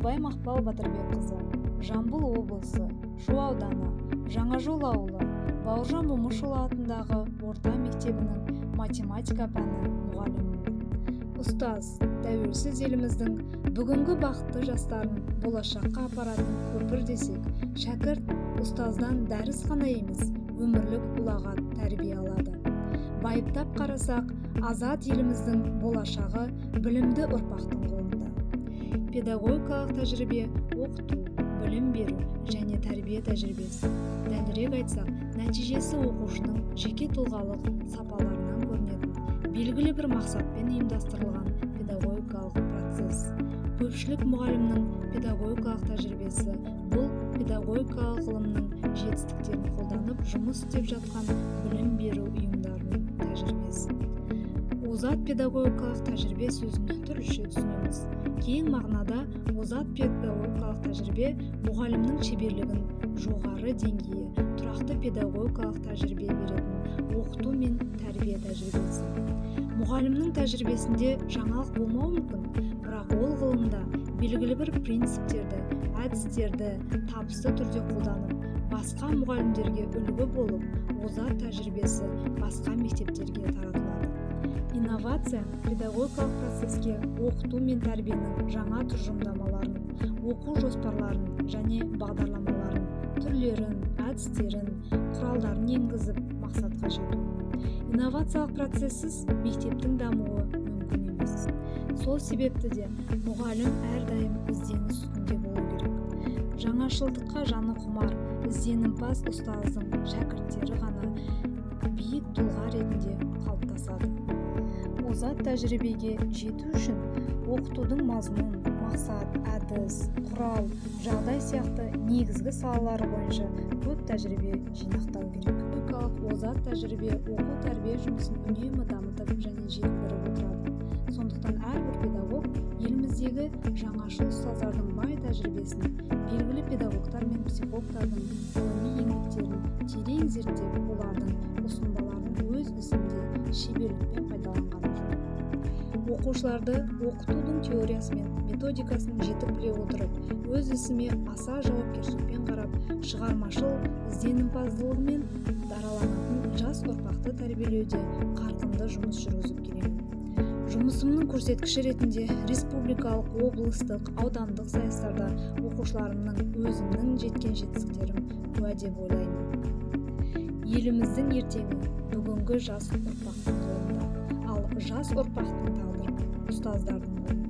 Толыбай Мақпал Батырбекқызы, Жамбыл облысы, Шу ауданы, Жаңажол ауылы, Бауыржан Момышұлы атындағы орта мектебінің математика пәні мұғалімімін. Ұстаз, тәуелсіз еліміздің бүгінгі бақытты жастарын болашаққа апаратын көпір десек, шәкірт ұстаздан дәріс қана емес, өмірлік ұлағат тәрбие алады. Байыптап қарасақ, азат еліміздің болашағы білімді ұрпақтың қолында. Педагогикалық тәжірибе оқыту, білім беру және тәрбие тәжірибесі. Дәлірек айтсақ, нәтижесі оқушының жеке тұлғалық сапаларынан көрінетін белгілі бір мақсатпен ұйымдастырылған педагогикалық процесс. Көпшілік мұғалімнің педагогикалық тәжірибесі бұл педагогикалық ғылымның жетістіктерін қолданып жұмыс істеп жатқан білім беру ұйымдарының тәжірибесі. Озат педагогикалық тәжірибе сөзін түріше түсінеміз. Кең мағынада озат педагогикалық тәжірибе мұғалімнің шеберлігін жоғары деңгейі, тұрақты педагогикалық тәжірибе беретін оқыту мен тәрбие тәжірибесі. Мұғалімнің тәжірибесінде жаңалық болмауы мүмкін, бірақ ол ғылымда белгілі бір принциптерді, әдістерді табысты түрде қолданып, басқа мұғалімдерге үлгі болып, озат тәжірибесі басқа мектептерге таратылады. Инновация педагогикалық процеске оқыту мен тәрбиенің жаңа тұжырымдамаларын, оқу жоспарларын және бағдарламаларын, түрлерін, әдістерін, құралдарын енгізіп мақсатқа жету. Инновациялық процессіз мектептің дамуы мүмкін емес. Сол себепті де мұғалім әрдайым ізденіс үстінде болу керек. Жаңашылдыққа жаны құмар, ізденімпаз ұстаздың шәкірттері ғана биік тұлға ретінде қалыптасады. Озат тәжірибеге жету үшін оқытудың мазмұн, мақсат, әдіс, құрал, жағдай сияқты негізгі салалары бойынша көп тәжірибе жинақтау керек. Озат тәжірибе оқу тәрбие жұмысын үнемі дамытып және жетілдіріп отырады. Сондықтан әрбір педагог еліміздегі жаңашыл ұстаздардың бай тәжірибесін, белгілі педагогтар мен психологтардың ғылыми еңбектерін терең зерттеп, олардың ұсынбаларын өз ісінде шеберлікпен пайдаланғаны жөн. Оқушыларды оқытудың теориясы мен методикасын жетік біле отырып, өз ісіме аса жауапкершілікпен қарап, шығармашыл ізденімпаздылығымен дараланатын жас ұрпақты тәрбиелеуде қарқынды жұмыс жүргізіп келемін. Жұмысымның көрсеткіші ретінде республикалық, облыстық, аудандық сайыстарда оқушыларымның өзімнің жеткен жетістіктерім куә деп ойлаймын. Еліміздің ертеңі бүгінгі жас ұрпақтың қолында, ал жас ұрпақтың тағдыры ұстаздардың қолында.